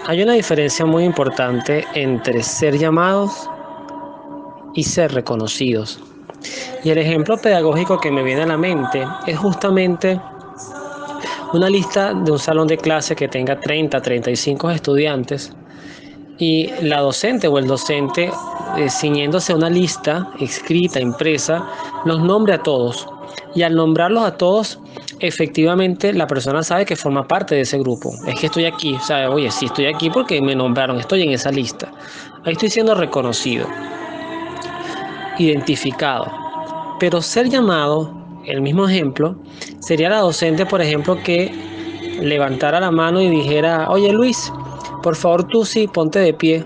Hay una diferencia muy importante entre ser llamados y ser reconocidos. Y el ejemplo pedagógico que me viene a la mente es justamente una lista de un salón de clase que tenga 35 estudiantes y la docente o el docente, ciñéndose a una lista escrita, impresa, los nombre a todos. Y al nombrarlos a todos, efectivamente la persona sabe que forma parte de ese grupo. Es que estoy aquí, o sea, oye, sí estoy aquí porque me nombraron, estoy en esa lista. Ahí estoy siendo reconocido, identificado. Pero ser llamado, el mismo ejemplo, sería la docente, por ejemplo, que levantara la mano y dijera, oye Luis, por favor tú sí, ponte de pie.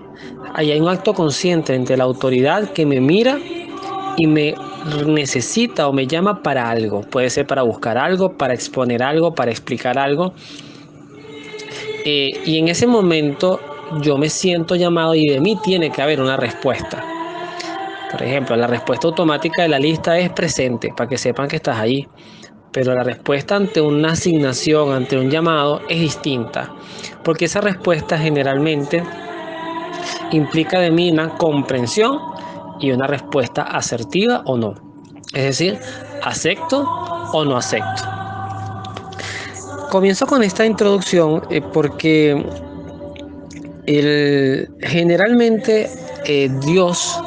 Ahí hay un acto consciente entre la autoridad que me mira y me necesita o me llama para algo. Puede ser para buscar algo, para exponer algo, para explicar algo. Y en ese momento yo me siento llamado y de mí tiene que haber una respuesta. Por ejemplo, la respuesta automática de la lista es presente, para que sepan que estás ahí. Pero la respuesta ante una asignación, ante un llamado, es distinta. Porque esa respuesta generalmente implica de mí una comprensión y una respuesta asertiva o no. Es decir, acepto o no acepto. Comienzo con esta introducción porque generalmente Dios,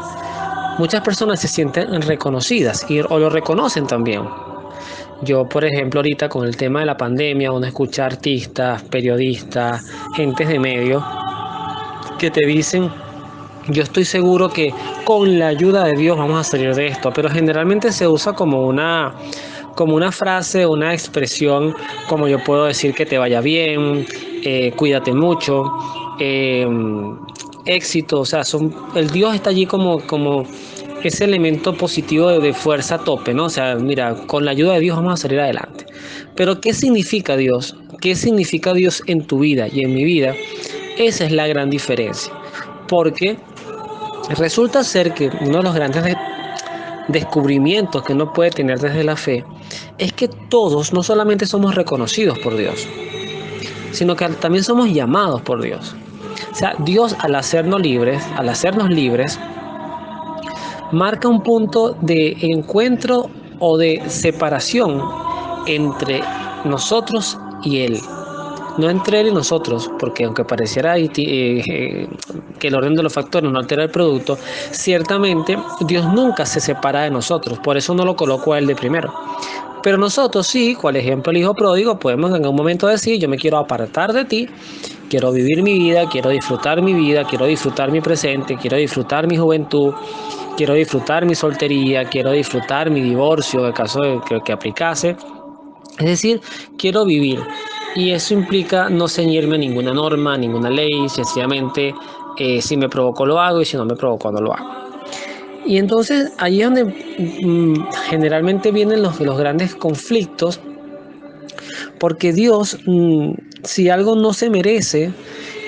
muchas personas se sienten reconocidas o lo reconocen también. Yo, por ejemplo, ahorita con el tema de la pandemia, uno escucha artistas, periodistas, gentes de medios que te dicen, yo estoy seguro que con la ayuda de Dios vamos a salir de esto, pero generalmente se usa como una frase, una expresión, como yo puedo decir que te vaya bien, cuídate mucho, eh, éxito, o sea, el Dios está allí como ese elemento positivo de fuerza a tope, ¿no? O sea, mira, con la ayuda de Dios vamos a salir adelante. Pero ¿qué significa Dios? ¿Qué significa Dios en tu vida y en mi vida? Esa es la gran diferencia. Porque resulta ser que uno de los grandes descubrimientos que uno puede tener desde la fe es que todos no solamente somos reconocidos por Dios, sino que también somos llamados por Dios. O sea, Dios al hacernos libres, marca un punto de encuentro o de separación entre nosotros y Él. No entre Él y nosotros, porque aunque pareciera que el orden de los factores no altera el producto, ciertamente Dios nunca se separa de nosotros, por eso no lo colocó a Él de primero. Pero nosotros sí, cual ejemplo el hijo pródigo, podemos en un momento decir, yo me quiero apartar de ti, quiero vivir mi vida, quiero disfrutar mi presente, quiero disfrutar mi juventud, quiero disfrutar mi soltería, quiero disfrutar mi divorcio, en el caso de que aplicase. Es decir, quiero vivir. Y eso implica no ceñirme a ninguna norma, a ninguna ley, sencillamente si me provocó lo hago y si no me provocó no lo hago. Y entonces ahí es donde generalmente vienen los grandes conflictos, porque Dios, si algo no se merece,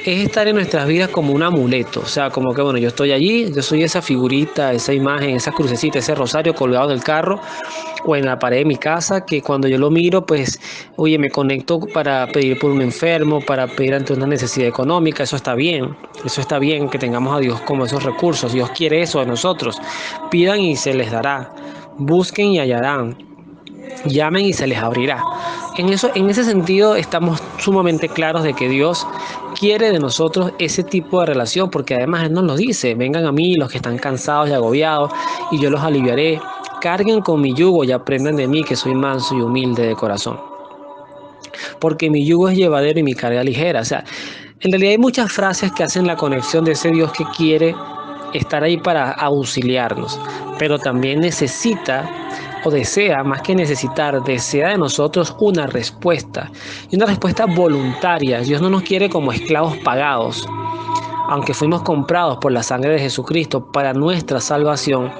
es estar en nuestras vidas como un amuleto. O sea, como que bueno, yo estoy allí, yo soy esa figurita, esa imagen, esa crucecita, ese rosario colgado en el carro o en la pared de mi casa, que cuando yo lo miro, pues, oye, me conecto para pedir por un enfermo, para pedir ante una necesidad económica. Eso está bien que tengamos a Dios como esos recursos. Dios quiere eso de nosotros. Pidan y se les dará, busquen y hallarán, llamen y se les abrirá. En ese sentido estamos sumamente claros de que Dios quiere de nosotros ese tipo de relación, porque además Él nos lo dice: vengan a mí los que están cansados y agobiados y yo los aliviaré, carguen con mi yugo y aprendan de mí, que soy manso y humilde de corazón, porque mi yugo es llevadero y mi carga ligera. O sea, en realidad hay muchas frases que hacen la conexión de ese Dios que quiere estar ahí para auxiliarnos, pero también necesita o desea, más que necesitar, desea de nosotros una respuesta, y una respuesta voluntaria. Dios no nos quiere como esclavos pagados, aunque fuimos comprados por la sangre de Jesucristo para nuestra salvación.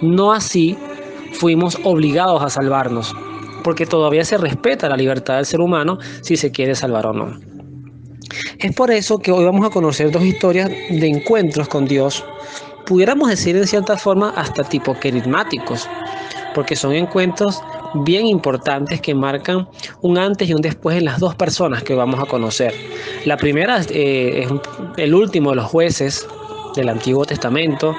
No así fuimos obligados a salvarnos, porque todavía se respeta la libertad del ser humano si se quiere salvar o no. Es por eso que hoy vamos a conocer dos historias de encuentros con Dios, pudiéramos decir en cierta forma hasta tipo carismáticos, porque son encuentros bien importantes que marcan un antes y un después en las dos personas que vamos a conocer. La primera es el último de los jueces del Antiguo Testamento,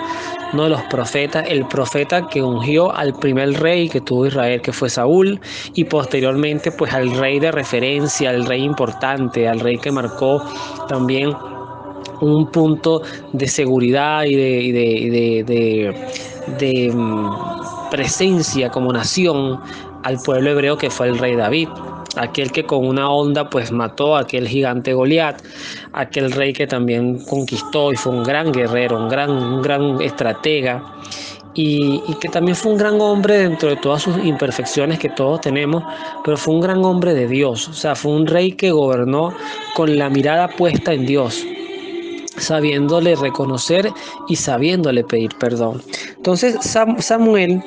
uno de los profetas, el profeta que ungió al primer rey que tuvo Israel, que fue Saúl, y posteriormente pues al rey de referencia, al rey importante, al rey que marcó también un punto de seguridad y de presencia como nación al pueblo hebreo, que fue el rey David, aquel que con una onda pues mató a aquel gigante Goliat, aquel rey que también conquistó y fue un gran guerrero, un gran estratega. Y que también fue un gran hombre dentro de todas sus imperfecciones que todos tenemos, pero fue un gran hombre de Dios. O sea, fue un rey que gobernó con la mirada puesta en Dios, sabiéndole reconocer y sabiéndole pedir perdón. Entonces Samuel,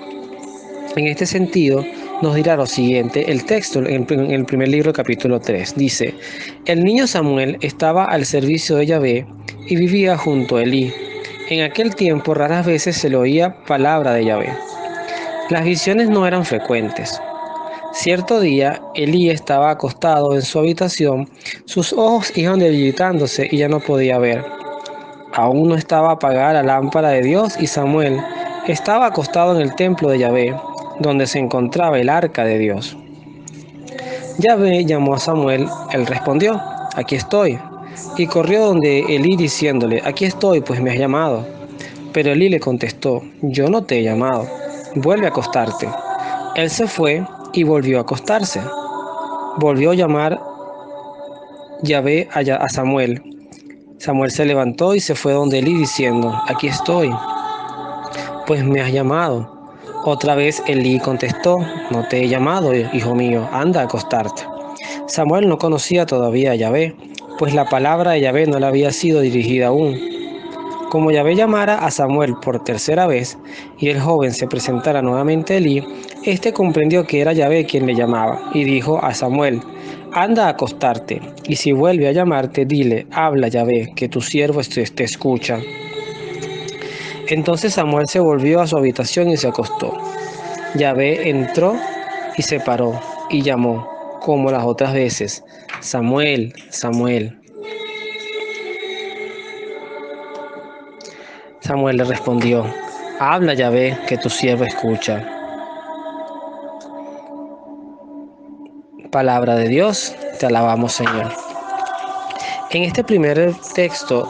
en este sentido, nos dirá lo siguiente. El texto en el primer libro, capítulo 3, dice: el niño Samuel estaba al servicio de Yahvé y vivía junto a Elí. En aquel tiempo raras veces se le oía palabra de Yahvé. Las visiones no eran frecuentes. Cierto día, Elí estaba acostado en su habitación, sus ojos iban debilitándose y ya no podía ver. Aún no estaba apagada la lámpara de Dios y Samuel estaba acostado en el templo de Yahvé, donde se encontraba el arca de Dios. Yahvé llamó a Samuel, él respondió: aquí estoy. Y corrió donde Elí diciéndole: aquí estoy, pues me has llamado. Pero Elí le contestó: yo no te he llamado, vuelve a acostarte. Él se fue y volvió a acostarse. Volvió a llamar Yahvé a Samuel. Samuel se levantó y se fue donde Elí diciendo: aquí estoy, pues me has llamado. Otra vez Elí contestó: no te he llamado, hijo mío, anda a acostarte. Samuel no conocía todavía a Yahvé, pues la palabra de Yahvé no le había sido dirigida aún. Como Yahvé llamara a Samuel por tercera vez y el joven se presentara nuevamente a Elí, éste comprendió que era Yahvé quien le llamaba y dijo a Samuel: anda a acostarte, y si vuelve a llamarte, dile: habla Yahvé, que tu siervo te escucha. Entonces Samuel se volvió a su habitación y se acostó. Yahvé entró y se paró y llamó, como las otras veces: Samuel, Samuel. Samuel le respondió: habla Yahvé, que tu siervo escucha. Palabra de Dios, te alabamos, Señor. En este primer texto,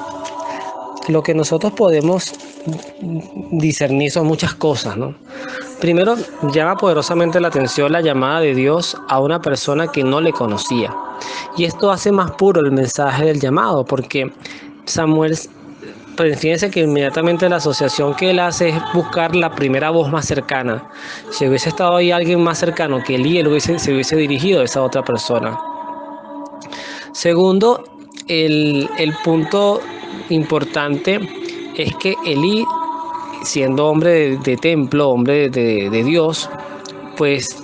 lo que nosotros podemos discernir son muchas cosas, ¿no? Primero, llama poderosamente la atención la llamada de Dios a una persona que no le conocía. Y esto hace más puro el mensaje del llamado, porque Samuel, pues fíjense que inmediatamente la asociación que él hace es buscar la primera voz más cercana. Si hubiese estado ahí alguien más cercano que Elí, se hubiese dirigido a esa otra persona. Segundo, el punto importante es que Elí, siendo hombre de templo, hombre de Dios, pues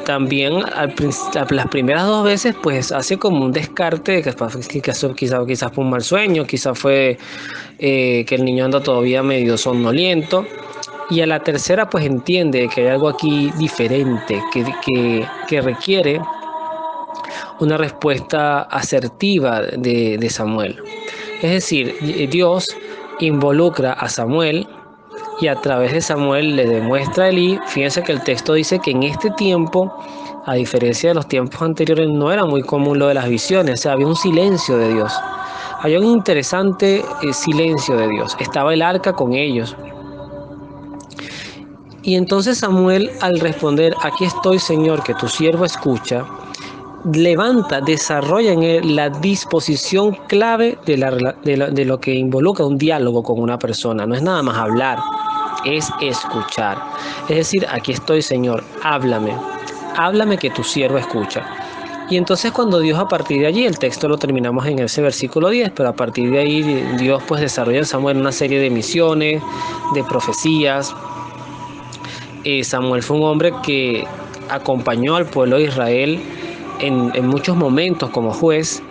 también las primeras dos veces pues hace como un descarte de que quizás fue un mal sueño, quizás fue que el niño anda todavía medio somnoliento, y a la tercera pues entiende que hay algo aquí diferente que requiere una respuesta asertiva de Samuel. Es decir, Dios involucra a Samuel y a través de Samuel le demuestra a Elí. Fíjense que el texto dice que en este tiempo, a diferencia de los tiempos anteriores, no era muy común lo de las visiones. O sea, había un silencio de Dios. Había un interesante silencio de Dios. Estaba el arca con ellos. Y entonces Samuel, al responder: aquí estoy, Señor, que tu siervo escucha, desarrolla en él la disposición clave de lo que involucra un diálogo con una persona. No es nada más hablar, es escuchar. Es decir: aquí estoy, Señor, háblame que tu siervo escucha. Y entonces cuando Dios, a partir de allí, el texto lo terminamos en ese versículo 10, pero a partir de ahí Dios pues desarrolla en Samuel una serie de misiones, de profecías. Samuel fue un hombre que acompañó al pueblo de Israel en muchos momentos como juez,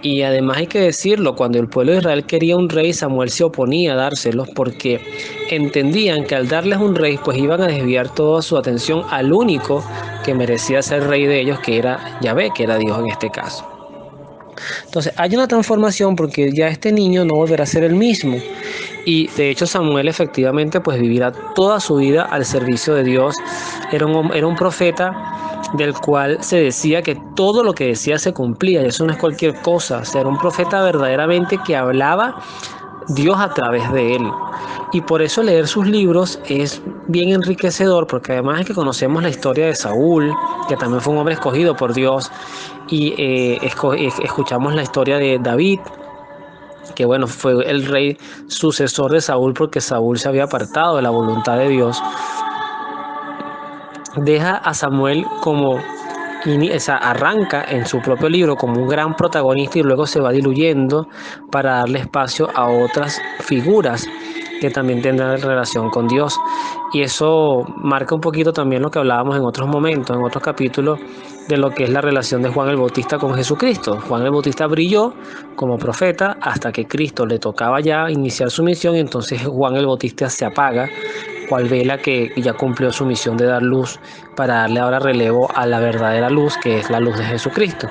Y además hay que decirlo, cuando el pueblo de Israel quería un rey, Samuel se oponía a dárselos porque entendían que al darles un rey, pues iban a desviar toda su atención al único que merecía ser rey de ellos, que era Yahvé, que era Dios en este caso. Entonces hay una transformación porque ya este niño no volverá a ser el mismo. Y de hecho Samuel efectivamente pues vivirá toda su vida al servicio de Dios. Era un profeta del cual se decía que todo lo que decía se cumplía, y eso no es cualquier cosa. O sea, era un profeta verdaderamente que hablaba Dios a través de él. Y por eso leer sus libros es bien enriquecedor, porque además es que conocemos la historia de Saúl, que también fue un hombre escogido por Dios, y escuchamos la historia de David, que bueno, fue el rey sucesor de Saúl porque Saúl se había apartado de la voluntad de Dios. Deja a Samuel como arranca en su propio libro como un gran protagonista y luego se va diluyendo para darle espacio a otras figuras que también tendrán relación con Dios. Y eso marca un poquito también lo que hablábamos en otros momentos, en otros capítulos, de lo que es la relación de Juan el Bautista con Jesucristo. Juan el Bautista brilló como profeta hasta que Cristo le tocaba ya iniciar su misión, y entonces Juan el Bautista se apaga, cual vela que ya cumplió su misión de dar luz, para darle ahora relevo a la verdadera luz, que es la luz de Jesucristo.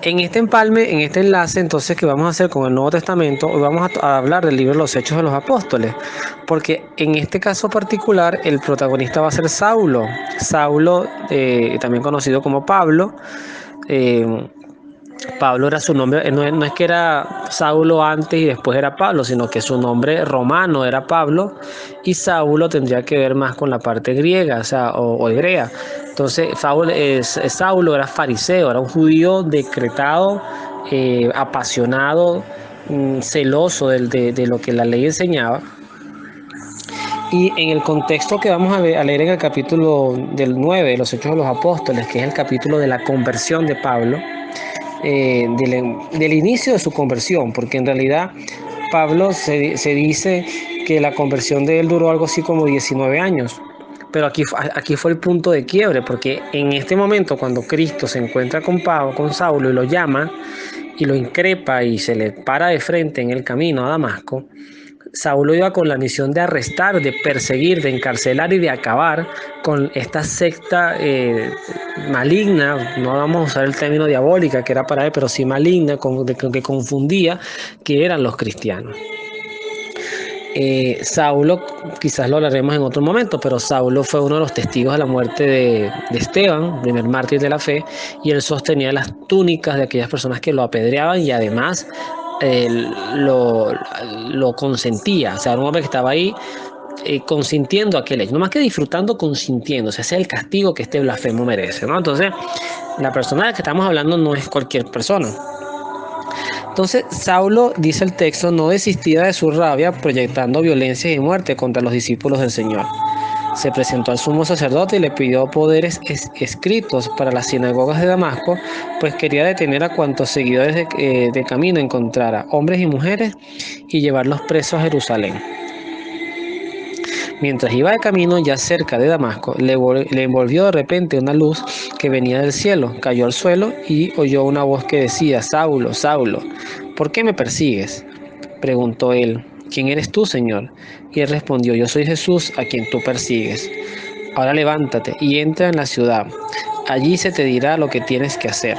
En este empalme, en este enlace entonces que vamos a hacer con el Nuevo Testamento, hoy vamos a hablar del libro de los Hechos de los Apóstoles, porque en este caso particular el protagonista va a ser Saulo. Saulo, también conocido como Pablo. Pablo era su nombre, no es que era Saulo antes y después era Pablo, sino que su nombre romano era Pablo, y Saulo tendría que ver más con la parte griega, o hebrea. Entonces Saulo era fariseo, era un judío decretado, apasionado, celoso de lo que la ley enseñaba. Y en el contexto que vamos a leer en el capítulo del 9 de los Hechos de los Apóstoles, que es el capítulo de la conversión de Pablo, del inicio de su conversión, porque en realidad Pablo se dice que la conversión de él duró algo así como 19 años. Pero aquí fue el punto de quiebre, porque en este momento, cuando Cristo se encuentra con Saulo y lo llama y lo increpa y se le para de frente en el camino a Damasco, Saulo iba con la misión de arrestar, de perseguir, de encarcelar y de acabar con esta secta maligna, no vamos a usar el término diabólica que era para él, pero sí maligna, que confundía, que eran los cristianos. Saulo, quizás lo hablaremos en otro momento, pero Saulo fue uno de los testigos de la muerte de Esteban, primer mártir de la fe, y él sostenía las túnicas de aquellas personas que lo apedreaban, y además lo consentía. O sea, era un hombre que estaba ahí consintiendo aquel hecho, no más que disfrutando, consintiendo. O sea, ese es el castigo que este blasfemo merece, ¿no? Entonces, la persona de la que estamos hablando no es cualquier persona. Entonces, Saulo, dice el texto, no desistía de su rabia, proyectando violencia y muerte contra los discípulos del Señor. Se presentó al sumo sacerdote y le pidió poderes escritos para las sinagogas de Damasco, pues quería detener a cuantos seguidores de camino encontrara, hombres y mujeres, y llevarlos presos a Jerusalén. Mientras iba de camino, ya cerca de Damasco, le envolvió de repente una luz que venía del cielo. Cayó al suelo y oyó una voz que decía: Saulo, Saulo, ¿por qué me persigues? Preguntó él: ¿quién eres tú, Señor? Y él respondió: yo soy Jesús, a quien tú persigues. Ahora levántate y entra en la ciudad. Allí se te dirá lo que tienes que hacer.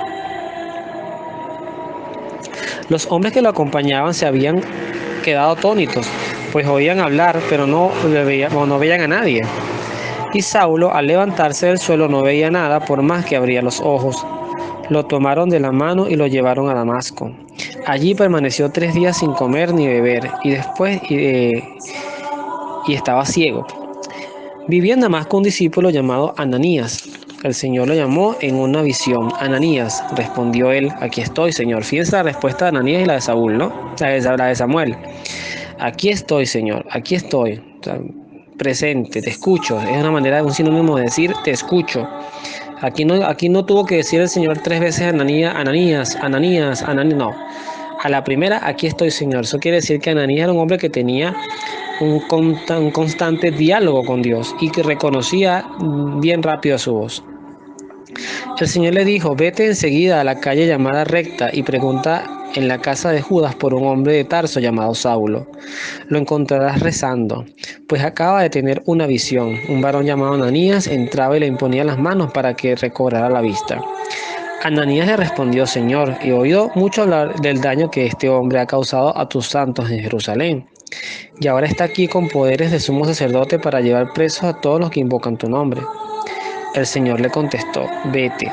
Los hombres que lo acompañaban se habían quedado atónitos, pues oían hablar, pero no veían a nadie. Y Saulo, al levantarse del suelo, no veía nada, por más que abría los ojos. Lo tomaron de la mano y lo llevaron a Damasco. Allí permaneció 3 días sin comer ni beber, y después estaba ciego. Vivía en Damasco un discípulo llamado Ananías. El Señor lo llamó en una visión. Ananías, respondió él: aquí estoy, Señor. Fíjense la respuesta de Ananías y la de Saúl, ¿no? La de Samuel. Aquí estoy, Señor, aquí estoy. O sea, presente, te escucho. Es una manera, un sinónimo de decir te escucho. Aquí no tuvo que decir el Señor 3 veces Ananías, Ananías, Ananías, Ananías, no. A la primera, aquí estoy, Señor. Eso quiere decir que Ananías era un hombre que tenía un constante diálogo con Dios y que reconocía bien rápido su voz. El Señor le dijo: vete enseguida a la calle llamada Recta y pregunta en la casa de Judas por un hombre de Tarso llamado Saulo. Lo encontrarás rezando, pues acaba de tener una visión. Un varón llamado Ananías entraba y le imponía las manos para que recobrara la vista. Ananías le respondió: Señor, he oído mucho hablar del daño que este hombre ha causado a tus santos en Jerusalén, y ahora está aquí con poderes de sumo sacerdote para llevar presos a todos los que invocan tu nombre. El Señor le contestó: vete.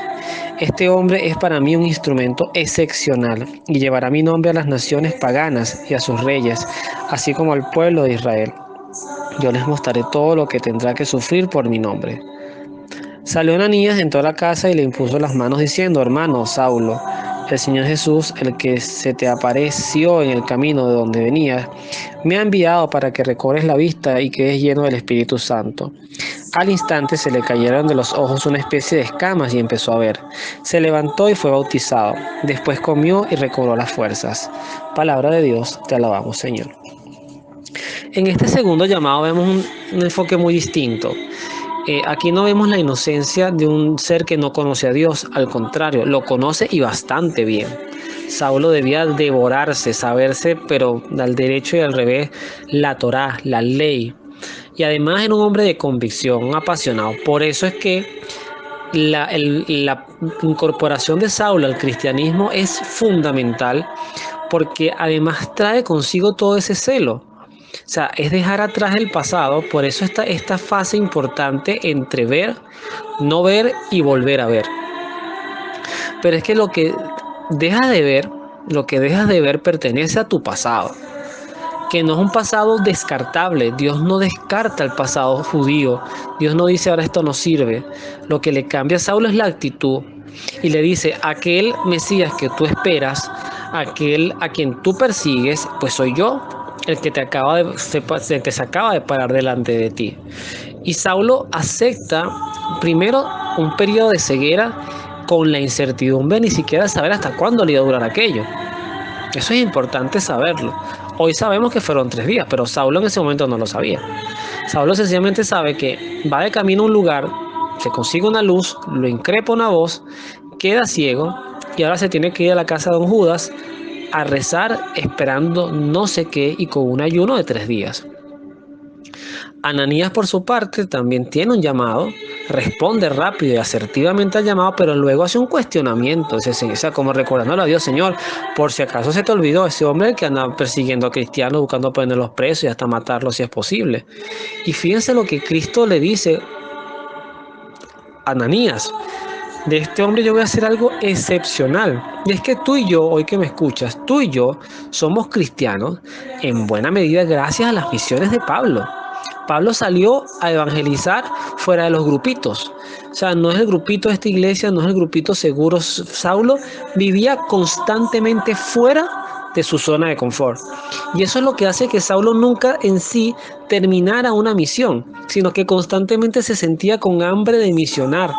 Este hombre es para mí un instrumento excepcional y llevará mi nombre a las naciones paganas y a sus reyes, así como al pueblo de Israel. Yo les mostraré todo lo que tendrá que sufrir por mi nombre. Salió Ananías, entró a la casa y le impuso las manos diciendo: hermano Saulo, el Señor Jesús, el que se te apareció en el camino de donde venías, me ha enviado para que recobres la vista y quedes lleno del Espíritu Santo. Al instante se le cayeron de los ojos una especie de escamas y empezó a ver. Se levantó y fue bautizado. Después comió y recobró las fuerzas. Palabra de Dios, te alabamos, Señor. En este segundo llamado vemos un enfoque muy distinto. Aquí no vemos la inocencia de un ser que no conoce a Dios, al contrario, lo conoce y bastante bien. Saulo debía devorarse, saberse, pero al derecho y al revés, la Torá, la ley. Y además era un hombre de convicción, un apasionado. Por eso es que la incorporación de Saulo al cristianismo es fundamental, porque además trae consigo todo ese celo. O sea, es dejar atrás el pasado. Por eso está esta fase importante entre ver, no ver y volver a ver. Pero es que lo que dejas de ver pertenece a tu pasado, que no es un pasado descartable. Dios no descarta el pasado judío. Dios no dice: ahora esto no sirve. Lo que le cambia a Saulo es la actitud. Y le dice: aquel Mesías que tú esperas, aquel a quien tú persigues, pues soy yo, el que te se acaba de parar delante de ti. Y Saulo acepta primero un periodo de ceguera con la incertidumbre de ni siquiera saber hasta cuándo le iba a durar aquello. Eso es importante saberlo. Hoy sabemos que fueron 3 días, pero Saulo en ese momento no lo sabía. Saulo sencillamente sabe que va de camino a un lugar, se consigue una luz, lo increpa una voz, queda ciego y ahora se tiene que ir a la casa de don Judas a rezar esperando no sé qué y con un ayuno de 3 días. Ananías, por su parte, también tiene un llamado, responde rápido y asertivamente al llamado, pero luego hace un cuestionamiento, o sea, como recordándole a Dios: Señor, por si acaso se te olvidó ese hombre que anda persiguiendo a cristianos, buscando ponerlos presos y hasta matarlos si es posible. Y fíjense lo que Cristo le dice a Ananías: de este hombre yo voy a hacer algo excepcional. Y es que tú y yo, hoy que me escuchas, tú y yo somos cristianos en buena medida gracias a las misiones de Pablo. Pablo salió a evangelizar fuera de los grupitos. O sea, no es el grupito de esta iglesia, no es el grupito seguro. Saulo vivía constantemente fuera de su zona de confort. Y eso es lo que hace que Saulo nunca en sí terminara una misión, sino que constantemente se sentía con hambre de misionar,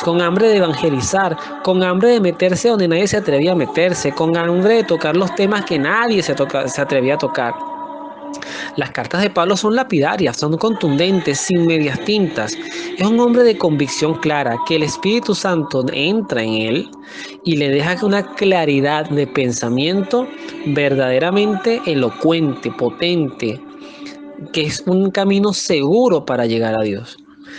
con hambre de evangelizar, con hambre de meterse donde nadie se atrevía a meterse, con hambre de tocar los temas que nadie se atrevía a tocar. Las cartas de Pablo son lapidarias, son contundentes, sin medias tintas. Es un hombre de convicción clara, que el Espíritu Santo entra en él y le deja una claridad de pensamiento verdaderamente elocuente, potente, que es un camino seguro para llegar a Dios.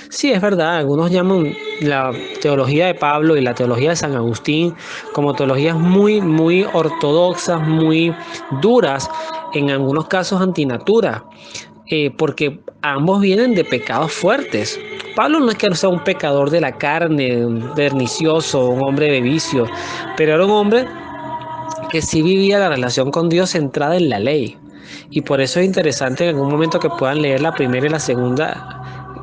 Sí, es verdad, algunos llaman la teología de Pablo y la teología de San Agustín como teologías muy ortodoxas, muy duras, en algunos casos antinatura, porque ambos vienen de pecados fuertes. Pablo no es que sea un pecador de la carne, un pernicioso, un hombre de vicio, pero era un hombre que sí vivía la relación con Dios centrada en la ley. Y por eso es interesante en algún momento que puedan leer la primera y la segunda,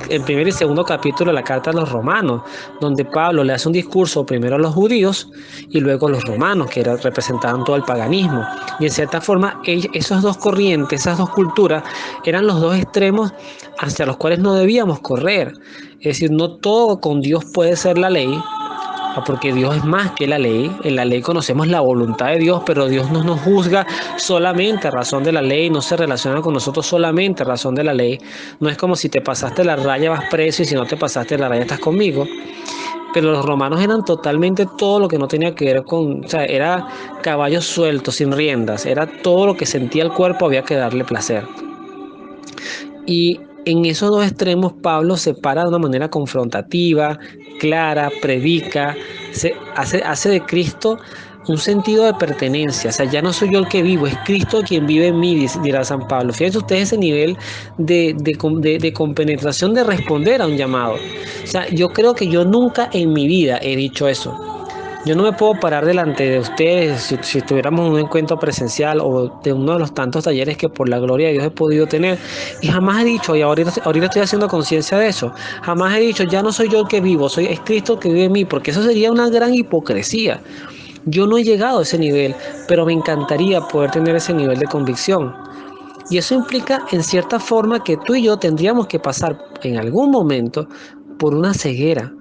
el primer y segundo capítulo de la carta a los romanos, donde Pablo le hace un discurso primero a los judíos y luego a los romanos, que representaban todo el paganismo. Y en cierta forma, esas dos corrientes, esas dos culturas, eran los dos extremos hacia los cuales no debíamos correr. Es decir, no todo con Dios puede ser la ley, porque Dios es más que la ley. En la ley conocemos la voluntad de Dios, pero Dios no nos juzga solamente a razón de la ley, no se relaciona con nosotros solamente a razón de la ley. No es como si te pasaste la raya vas preso y si no te pasaste la raya estás conmigo. pero los romanos eran totalmente todo lo que no tenía que ver con, o sea, era caballos sueltos, sin riendas, era todo lo que sentía el cuerpo, había que darle placer. Y en esos dos extremos Pablo se para de una manera confrontativa, clara, predica, hace de Cristo un sentido de pertenencia. O sea, ya no soy yo el que vivo, es Cristo quien vive en mí, dirá San Pablo. Fíjense ustedes ese nivel de compenetración, de responder a un llamado. O sea, yo creo que yo nunca en mi vida he dicho eso. Yo no me puedo parar delante de ustedes si estuviéramos en un encuentro presencial o de uno de los tantos talleres que por la gloria de Dios he podido tener, y jamás he dicho, y ahorita estoy haciendo conciencia de eso, jamás he dicho, ya no soy yo el que vivo, es Cristo el que vive en mí, porque eso sería una gran hipocresía. Yo no he llegado a ese nivel, pero me encantaría poder tener ese nivel de convicción. Y eso implica, en cierta forma, que tú y yo tendríamos que pasar en algún momento por una ceguera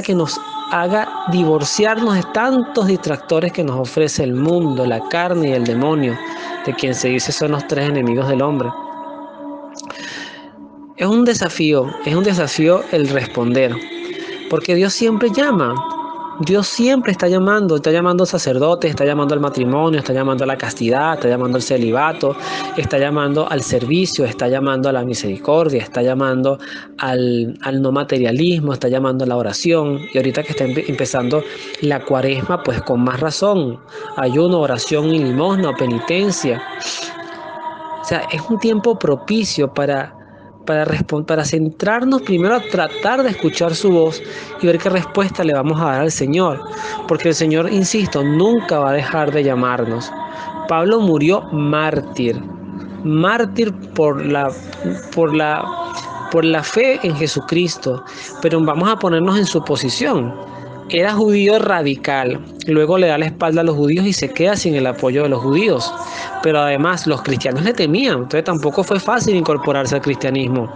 que nos haga divorciarnos de tantos distractores que nos ofrece el mundo, la carne y el demonio, de quien se dice son los tres enemigos del hombre. Es un desafío el responder, porque Dios siempre llama. Dios siempre está llamando sacerdotes, está llamando al matrimonio, está llamando a la castidad, está llamando al celibato, está llamando al servicio, está llamando a la misericordia, está llamando al no materialismo, está llamando a la oración. Y ahorita que está empezando la cuaresma, pues con más razón, ayuno, oración y limosna, penitencia. O sea, es un tiempo propicio para centrarnos primero a tratar de escuchar su voz y ver qué respuesta le vamos a dar al Señor. Porque el Señor, insisto, nunca va a dejar de llamarnos. Pablo murió mártir por la fe en Jesucristo. Pero vamos a ponernos en su posición. Era judío radical, luego le da la espalda a los judíos y se queda sin el apoyo de los judíos. Pero además los cristianos le temían, entonces tampoco fue fácil incorporarse al cristianismo.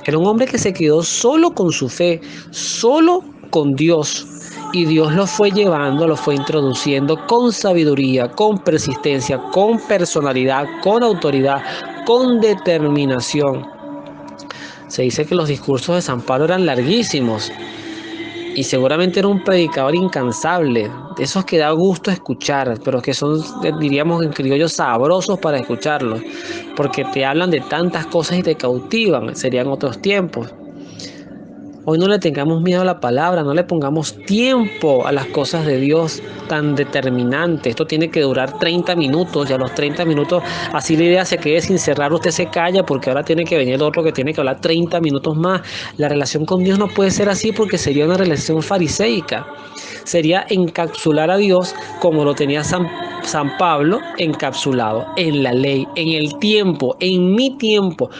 Era un hombre que se quedó solo con su fe, solo con Dios. Y Dios lo fue llevando, lo fue introduciendo con sabiduría, con persistencia, con personalidad, con autoridad, con determinación. Se dice que los discursos de San Pablo eran larguísimos. Y seguramente era un predicador incansable, de esos que da gusto escuchar, pero que son, diríamos en criollo, sabrosos para escucharlos, porque te hablan de tantas cosas y te cautivan, serían otros tiempos. Hoy no le tengamos miedo a la palabra, no le pongamos tiempo a las cosas de Dios tan determinantes. Esto tiene que durar 30 minutos y a los 30 minutos, así la idea se quede sin cerrar, usted se calla porque ahora tiene que venir el otro que tiene que hablar 30 minutos más. La relación con Dios no puede ser así porque sería una relación fariseica. Sería encapsular a Dios como lo tenía San Pablo, encapsulado en la ley, en el tiempo, en mi tiempo.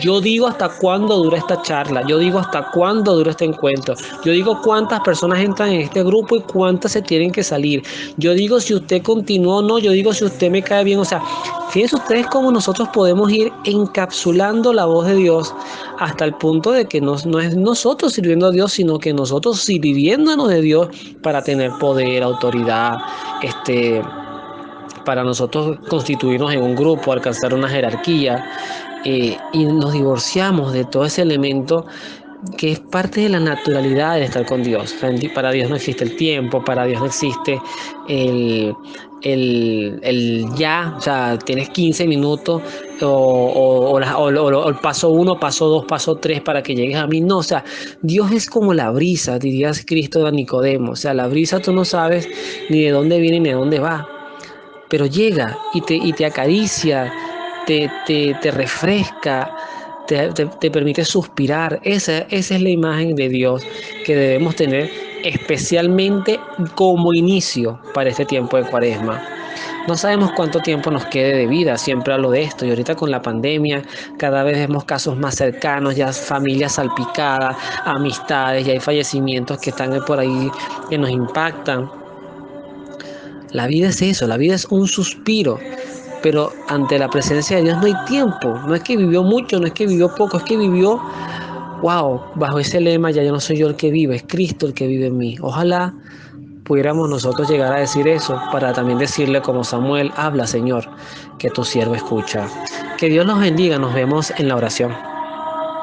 Yo digo hasta cuándo dura esta charla, yo digo hasta cuándo dura este encuentro, yo digo cuántas personas entran en este grupo y cuántas se tienen que salir, yo digo si usted continúa o no, yo digo si usted me cae bien. O sea, fíjense ustedes cómo nosotros podemos ir encapsulando la voz de Dios hasta el punto de que no es nosotros sirviendo a Dios, sino que nosotros sirviéndonos de Dios para tener poder, autoridad, para nosotros constituirnos en un grupo, alcanzar una jerarquía, y nos divorciamos de todo ese elemento que es parte de la naturalidad de estar con Dios. Para Dios no existe el tiempo, para Dios no existe el ya, o sea, tienes 15 minutos o el paso 1, paso 2, paso 3 para que llegues a mí. No, o sea, Dios es como la brisa, diría Cristo a Nicodemo. O sea, la brisa tú no sabes ni de dónde viene ni de dónde va, pero llega y te acaricia, te refresca, te permite suspirar. Esa es la imagen de Dios que debemos tener especialmente como inicio para este tiempo de Cuaresma. No sabemos cuánto tiempo nos quede de vida, siempre hablo de esto, y ahorita con la pandemia cada vez vemos casos más cercanos, ya familias salpicadas, amistades, ya hay fallecimientos que están por ahí que nos impactan. La vida es eso, la vida es un suspiro, pero ante la presencia de Dios no hay tiempo. No es que vivió mucho, no es que vivió poco, es que vivió, wow, bajo ese lema, ya yo no soy yo el que vive, es Cristo el que vive en mí. Ojalá pudiéramos nosotros llegar a decir eso, para también decirle como Samuel, habla Señor, que tu siervo escucha. Que Dios los bendiga, nos vemos en la oración.